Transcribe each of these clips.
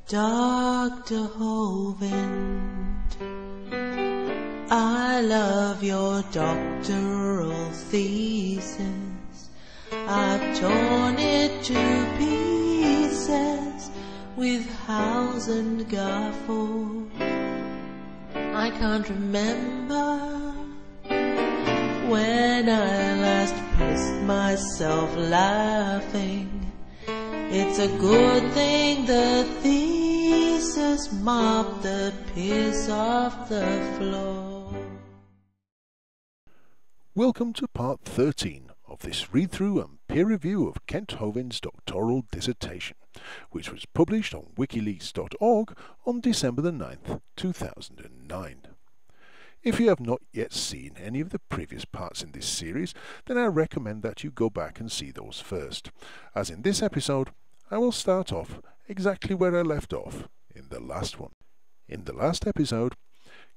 Dr. Hovind, I love your doctoral thesis. I've torn it to pieces with house and gaffle. I can't remember when I last pissed myself laughing. It's a good thing the thesis mopped the piss off the floor. Welcome to part 13 of this read-through and peer review of Kent Hovind's doctoral dissertation, which was published on wikileaks.org on December the 9th, 2009. If you have not yet seen any of the previous parts in this series, then I recommend that you go back and see those first, as in this episode I will start off exactly where I left off in the last one. In the last episode,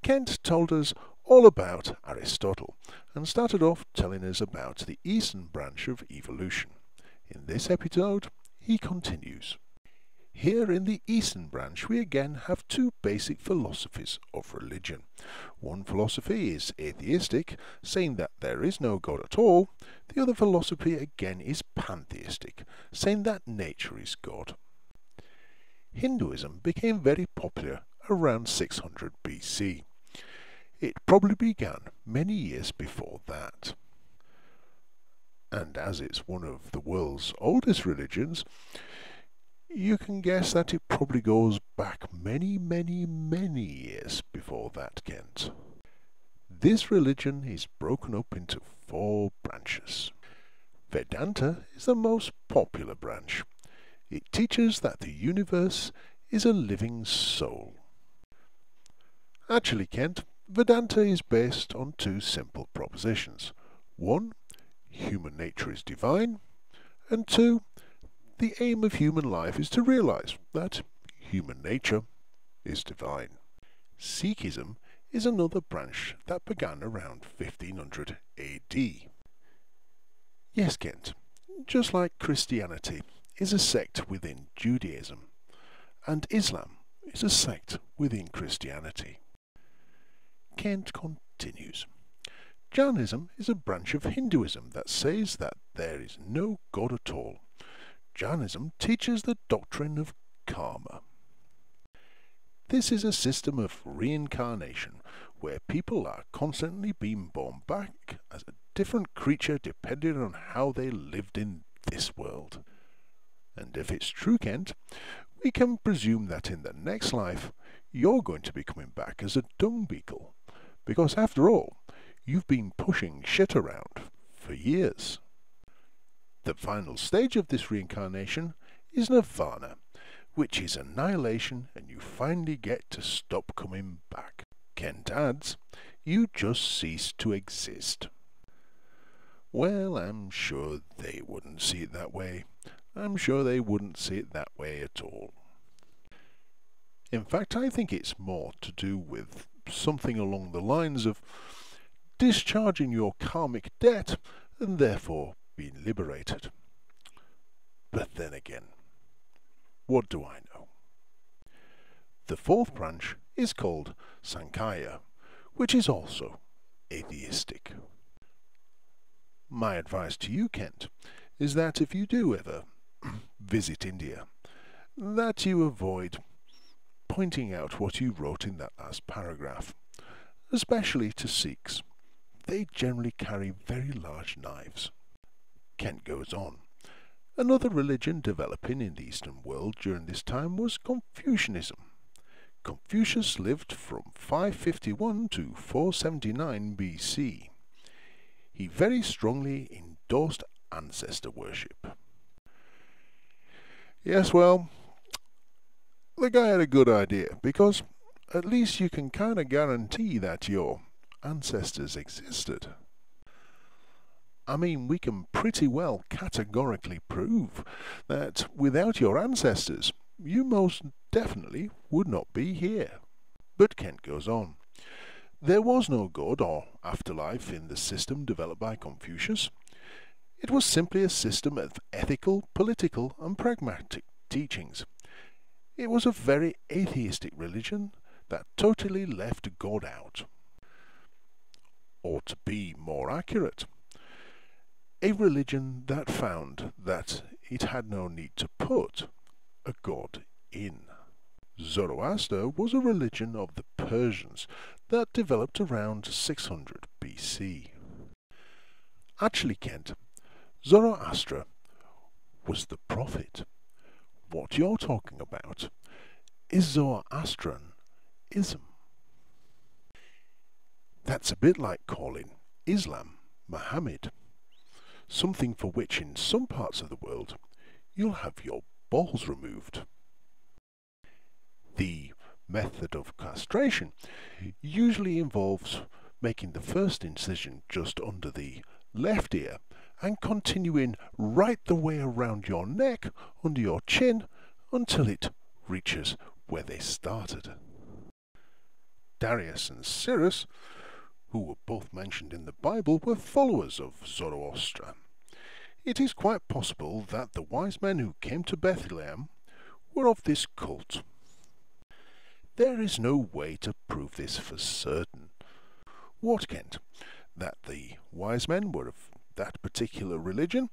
Kent told us all about Aristotle and started off telling us about the Eastern branch of evolution. In this episode, he continues. Here in the Eastern branch we again have two basic philosophies of religion. One philosophy is atheistic, saying that there is no God at all. The other philosophy again is pantheistic, saying that nature is God. Hinduism became very popular around 600 BC. It probably began many years before that. And as it's one of the world's oldest religions, you can guess that it probably goes back many years before that, Kent. This religion is broken up into four branches. Vedanta is the most popular branch. It teaches that the universe is a living soul. Actually, Kent, Vedanta is based on two simple propositions. One, human nature is divine, and two, the aim of human life is to realize that human nature is divine. Sikhism is another branch that began around 1500 AD. Yes, Kent, just like Christianity is a sect within Judaism, and Islam is a sect within Christianity. Kent continues. Jainism is a branch of Hinduism that says that there is no God at all. Jainism teaches the doctrine of karma. This is a system of reincarnation where people are constantly being born back as a different creature depending on how they lived in this world. And if it's true, Kent, we can presume that in the next life you're going to be coming back as a dung beetle, because after all, you've been pushing shit around for years. The final stage of this reincarnation is nirvana, which is annihilation, and you finally get to stop coming back. Kent adds, you just cease to exist. Well, I'm sure they wouldn't see it that way. I'm sure they wouldn't see it that way at all. In fact, I think it's more to do with something along the lines of discharging your karmic debt and therefore being liberated. But then again, what do I know? The fourth branch is called Sankhya, which is also atheistic. My advice to you, Kent, is that if you do ever visit India, that you avoid pointing out what you wrote in that last paragraph, especially to Sikhs. They generally carry very large knives. Kent goes on. Another religion developing in the Eastern world during this time was Confucianism. Confucius lived from 551 to 479 BC. He very strongly endorsed ancestor worship. Yes, well, the guy had a good idea, because at least you can kind of guarantee that your ancestors existed. I mean, we can pretty well categorically prove that without your ancestors, you most definitely would not be here. But Kent goes on. There was no God or afterlife in the system developed by Confucius. It was simply a system of ethical, political, and pragmatic teachings. It was a very atheistic religion that totally left God out. Or to be more accurate, a religion that found that it had no need to put a God in. Zoroaster was a religion of the Persians that developed around 600 BC. Actually, Kent, Zoroaster was the prophet. What you're talking about is Zoroastrianism. That's a bit like calling Islam Muhammad, something for which in some parts of the world you'll have your balls removed. The method of castration usually involves making the first incision just under the left ear and continuing right the way around your neck, under your chin, until it reaches where they started. Darius and Cyrus, who were both mentioned in the Bible, were followers of Zoroaster. It is quite possible that the wise men who came to Bethlehem were of this cult. There is no way to prove this for certain. What, Kent? That the wise men were of that particular religion,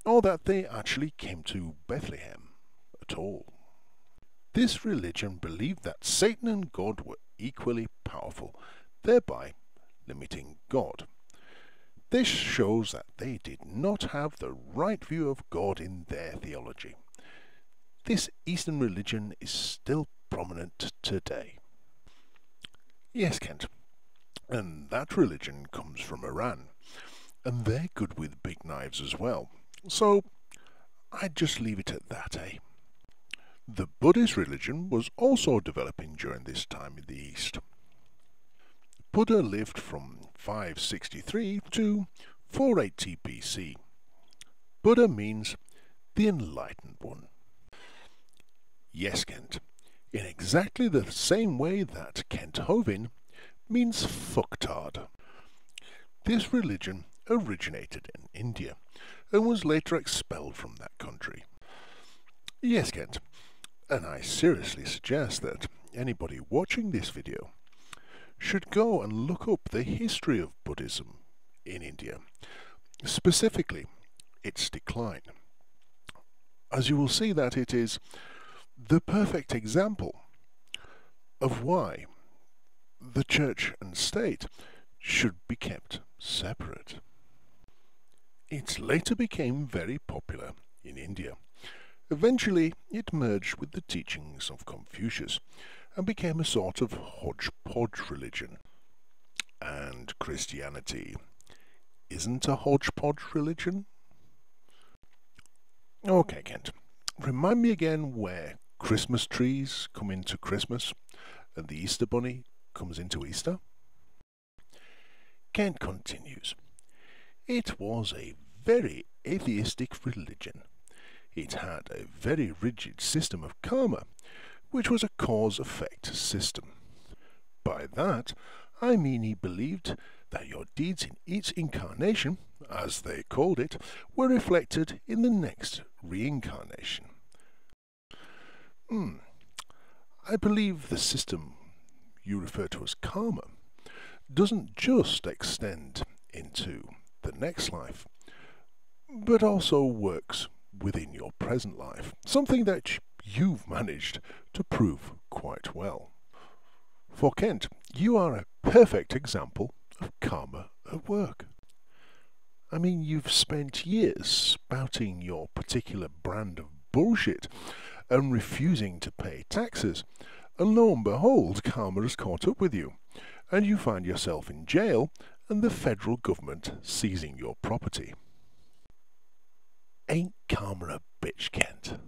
or that they actually came to Bethlehem at all? This religion believed that Satan and God were equally powerful, thereby limiting God. This shows that they did not have the right view of God in their theology. This Eastern religion is still prominent today. Yes, Kent, and that religion comes from Iran, and they're good with big knives as well, so I'd just leave it at that, eh? The Buddhist religion was also developing during this time in the East. Buddha lived from 563 to 480 BC. Buddha means the enlightened one. Yes, Kent, in exactly the same way that Kent Hovind means fucktard. This religion originated in India and was later expelled from that country. Yes, Kent, and I seriously suggest that anybody watching this video should go and look up the history of Buddhism in India, specifically its decline, as you will see that it is the perfect example of why the church and state should be kept separate. It later became very popular in India. Eventually it merged with the teachings of Confucius and became a sort of hodgepodge religion. And Christianity isn't a hodgepodge religion? Okay, Kent, remind me again where Christmas trees come into Christmas and the Easter bunny comes into Easter? Kent continues. It was a very atheistic religion. It had a very rigid system of karma, which was a cause-effect system. By that, I mean he believed that your deeds in each incarnation, as they called it, were reflected in the next reincarnation. I believe the system you refer to as karma doesn't just extend into the next life, but also works within your present life, something that you've managed to prove quite well. For Kent, you are a perfect example of karma at work. I mean, you've spent years spouting your particular brand of bullshit and refusing to pay taxes, and lo and behold, karma has caught up with you, and you find yourself in jail and the federal government seizing your property. Ain't karma a bitch, Kent?